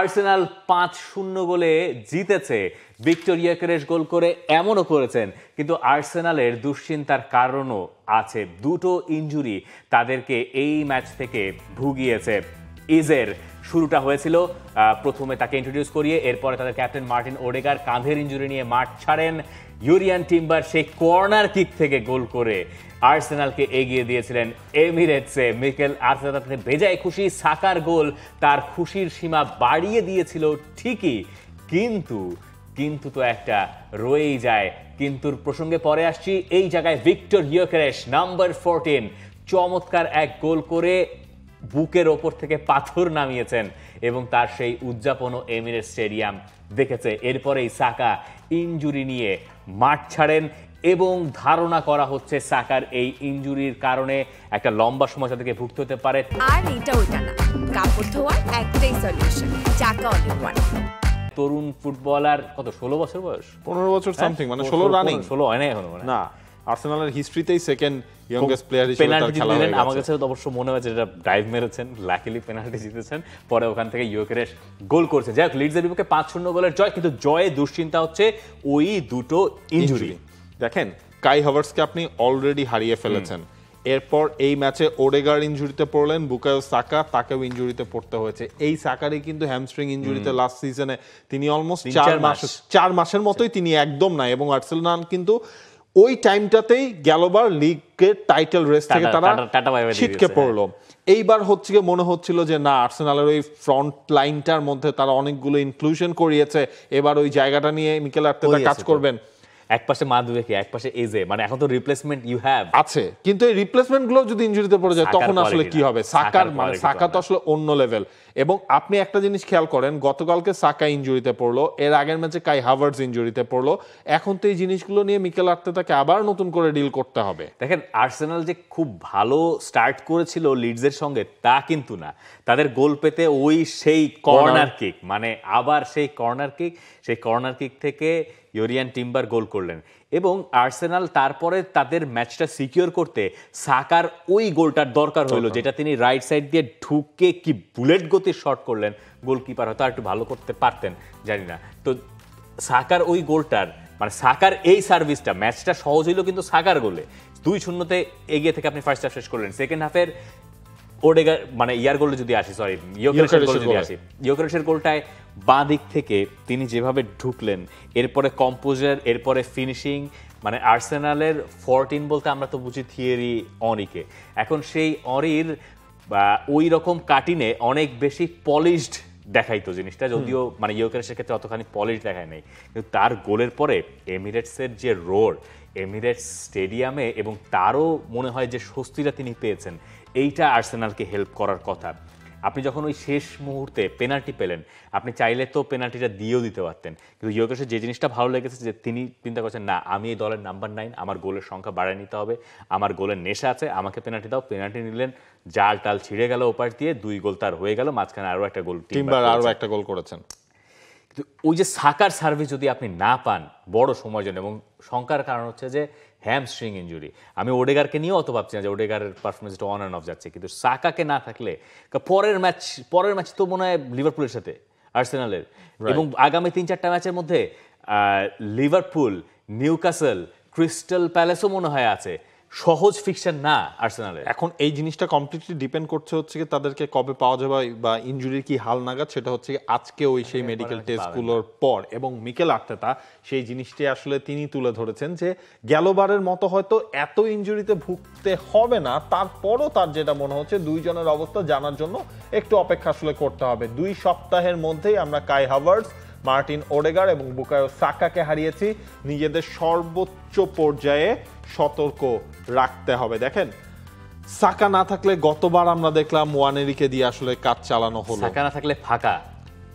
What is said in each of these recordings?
Arsenal 5-0 গোলে জিতেছে। Victor ইয়োকেরেশ গোল করে এমনও করেছেন, কিন্তু আর্সেনালের দুশ্চিন্তার কারণও আছে। দুটো ইনজুরি তাদেরকে এই ম্যাচ থেকে ভুগিয়েছে। ইজের শুরুটা হয়েছিল প্রথমে তাকে ইন্ট্রোডিউস করিয়ে, এরপরে তাদের ক্যাপ্টেন মার্টিন ওডেগার কাঁধের ইনজুরি নিয়ে মাঠ ছাড়েন। ইউরিয়ান টিম্বার সেই কর্নার কিক থেকে গোল করে আর্সেনালকে এগিয়ে দিয়েছিলেন এমিরেটসে। মিকেল আর্তেতা তাতে বেজায় খুশি। সাকার গোল তার খুশির সীমা বাড়িয়ে দিয়েছিল ঠিকই, কিন্তু তো একটা রয়েই যায়। কিন্তুর প্রসঙ্গে পরে আসছি। এই জায়গায় ভিক্টর ইয়োকেরেশ নাম্বার 14 চমৎকার এক গোল করে বুকের ওপর থেকে পাথর নামিয়েছেন এবং তার সেই উদযাপনও এমিরেটস স্টেডিয়াম দেখেছে। এরপরেই সাকা ইনজুরি নিয়ে মাঠ ছাড়েন এবং ধারণা করা হচ্ছে সাকার এই ইনজুরির কারণে একটা লম্বা সময় তাদেরকে ভুগতে হতে পারে। আর এটা ওইটা না, কাপড় ধোয়ার একটাই সলিউশন, চাকা অল-ইন-ওয়ান। তরুণ ফুটবলার, কত 16 বছর বয়স, 15 বছর সামথিং, মানে 16 রানিং, 16 হয় না এখনো না আর্সেনালের হিস্ট্রিতেই সেকেন্ড ইয়ংগেস্ট প্লেয়ার হিসেবে তার খেলা হয়ে গেছে। আমার কাছে অবশ্য মনে হয়েছে এটা ড্রাইভ মেরেছেন, লাকিলি পেনাল্টি জিতেছেন, পরে ওখান থেকে ইয়োকেরেশ গোল করছে। যাই হোক, লিডসের বিপক্ষে 5-0 গোলের জয়, কিন্তু জয়ে দুশ্চিন্তা হচ্ছে ওই দুটো ইনজুরি। দেখেন, কাই হাভার্টসকে আপনি অলরেডি হারিয়ে ফেলেছেন, এরপর এই ম্যাচে ওডেগার ইনজুরিতে পড়লেন, বুকায়ো সাকা তাকেও ইনজুরিতে পড়তে হয়েছে। এই সাকারই কিন্তু হ্যামস্ট্রিং ইনজুরিতে লাস্ট সিজনে তিনি অলমোস্ট 4 মাসের মতোই তিনি একদম নাই, এবং আর্সেনাল কিন্তু ওই টাইমটাতেই গেলবার লিগের টাইটেল রেস থেকে তারা ছিটকে পড়লো। এইবার হচ্ছে মনে হচ্ছিল যে না, আর্সেনালের ওই ফ্রন্ট লাইনটার মধ্যে তারা অনেকগুলো ইনক্লুশন করিয়েছে, এবার ওই জায়গাটা নিয়ে মিকেল আর্তেতা কাজ করবেন। এক পাশে মাদুয়েকে, এক পাশে এজে, মানে এখন তো রিপ্লেসমেন্ট ইউ হ্যাভ আছে, কিন্তু এই রিপ্লেসমেন্ট গুলো যদি ইনজুরিতে পড়ে যায় তখন আসলে কি হবে? সাকা তো আসলে অন্য লেভেল। এবং আপনি একটা জিনিস খেয়াল করেন, গতকালকে সাকা ইনজুরিতে পড়লো, এর আগের ম্যাচে কাই হাভার্টস ইনজুরিতে পড়লো, এখন তো এই জিনিসগুলো নিয়ে মিকেল আর্তেতাকে আবার নতুন করে ডিল করতে হবে। দেখেন, আর্সেনাল যে খুব ভালো স্টার্ট করেছিল লিডসের সঙ্গে তা কিন্তু না। তাদের গোল পেতে ওই সেই কর্নার কিক, মানে আবার সেই কর্নার কিক থেকে ইউরিয়ান টিম্বার গোল করলেন, এবং আর্সেনাল তারপরে তাদের ম্যাচটা সিকিউর করতে সাকার ওই গোলটার দরকার হলো, যেটা তিনি রাইট সাইড দিয়ে ঢুকে কি বুলেট গতির শট করলেন। গোলকিপার হয়তো আর একটু ভালো করতে পারতেন, জানি না। তো সাকার ওই গোলটার, মানে সাকার এই সার্ভিসটা, ম্যাচটা সহজ হইলো কিন্তু সাকার গোলে 2-0 এগিয়ে থেকে আপনি ফার্স্ট হাফ শেষ করলেন। সেকেন্ড হাফের ওডেগার, মানে গোলে যদি আসি, সরি ইয়োকেরেশের গোলে যদি আসি, ইয়োকেরেশের গোলটায় বাঁ দিক থেকে তিনি যেভাবে ঢুকলেন, এরপরে কম্পোজার, এরপরে ফিনিশিং, মানে আর্সেনালের 14 বলতে আমরা তো বুঝি থিয়েরি অরিকে, এখন সেই অরির ওই রকম কাটিনে অনেক বেশি পলিশড দেখাইতো জিনিসটা, যদিও মানে ইয়োকেরেশের ক্ষেত্রে অতখানি পলিশ দেখায় নাই, কিন্তু তার গোলের পরে এমিরেটসের যে রোর এমিরেটস স্টেডিয়ামে, এবং তারও মনে হয় যে স্বস্তিটা তিনি পেয়েছেন, এইটা আর্সেনালকে হেল্প করার কথা। আপনি যখন ওই শেষ মুহূর্তে পেনাল্টি পেলেন, আপনি চাইলে তো পেনাল্টিটা দিয়েও দিতে পারতেন, কিন্তু ইয়োকেরেশের যে জিনিসটা ভালো লেগেছে যে তিনি চিন্তা করছেন, না আমি এই দলের নাম্বার 9, আমার গোলের সংখ্যা বাড়ায় নিতে হবে, আমার গোলের নেশা আছে, আমাকে পেনাল্টি দাও। পেনাল্টি নিলেন, জাল টাল ছিঁড়ে গেল ওপাশ দিয়ে, 2 গোল তার হয়ে গেল, মাঝখানে আরও একটা গোল, টিম্বার আরও একটা গোল করেছেন। কিন্তু ওই যে সাকার সার্ভিস যদি আপনি না পান বড় সময়ের জন্য, এবং শঙ্কার কারণ হচ্ছে যে হ্যামস্ট্রিং ইনজুরি, আমি ওডেগারকে নিয়েও অত ভাবছি না যে ওডেগারের পারফরমেন্সটা অন অ্যান্ড অফ যাচ্ছে, কিন্তু সাকাকে না থাকলে পরের ম্যাচ তো মনে হয় লিভারপুলের সাথে আর্সেনালের, এবং আগামী 3-4টা ম্যাচের মধ্যে লিভারপুল, নিউক্যাসল, ক্রিস্টাল প্যালেসও মনে হয় আছে। সহজ ফিকশন না আর্সেনালের। এখন এই জিনিসটা কমপ্লিটলি ডিপেন্ড করছে হচ্ছে কি তাদেরকে কবে পাওয়া যাবে বা ইনজুরির কি হাল নাগাদ, সেটা হচ্ছে আজকে ওই সেই মেডিকেল টেস্টগুলোর পর। এবং মিকেল আর্তেতা সেই জিনিসটি আসলে তিনি তুলে ধরেছেন যে গেলবারের মতো হয়তো এত ইনজুরিতে ভুগতে হবে না, তারপরও তার যেটা মনে হচ্ছে দুইজনের অবস্থা জানার জন্য একটু অপেক্ষা আসলে করতে হবে। 2 সপ্তাহের মধ্যেই আমরা কাই হাভার্টস, মার্টিন ওডেগার এবং বুকায়ো সাকাকে হারিয়েছি। নিজেদের সর্বোচ্চ পর্যায়ে সতর্ক রাখতে হবে। দেখেন, সাকা না থাকলে গতবার আমরা দেখলাম ওয়ানেরিকে দিয়ে আসলে কাজ চালানো হলো, সাকা না থাকলে ফাঁকা,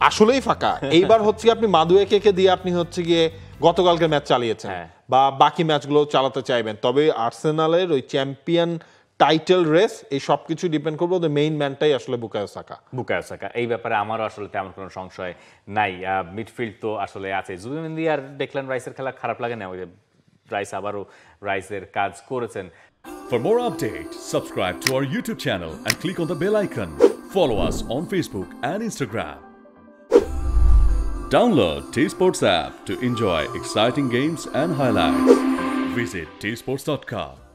আসলেই ফাঁকা। এইবার হচ্ছে আপনি মাদুয়েকে দিয়ে আপনি হচ্ছে গিয়ে গতকালকে ম্যাচ চালিয়েছেন, বা বাকি ম্যাচগুলো চালাতে চাইবেন, তবে আর্সেনালের ওই চ্যাম্পিয়ন টাইটেল রেস এই সবকিছু ডিপেন্ড করবে ওদের মেইন ম্যানটাই আসলে বুকায়ো সাকা। এই ব্যাপারে আমারও আসলে তেমন কোনো সংশয় নাই। মিডফিল্ড তো আসলে আছে, জুবিমেন্দি আর ডেকলান রাইসের খেলা খারাপ লাগে না, ওই যে রাইস আবারও রাইসের কাজ করেছেন। For more updates, subscribe to our YouTube channel and click on the bell icon. Follow us on Facebook and Instagram. Download T Sports app to enjoy exciting games and highlights. Visit tsports.com.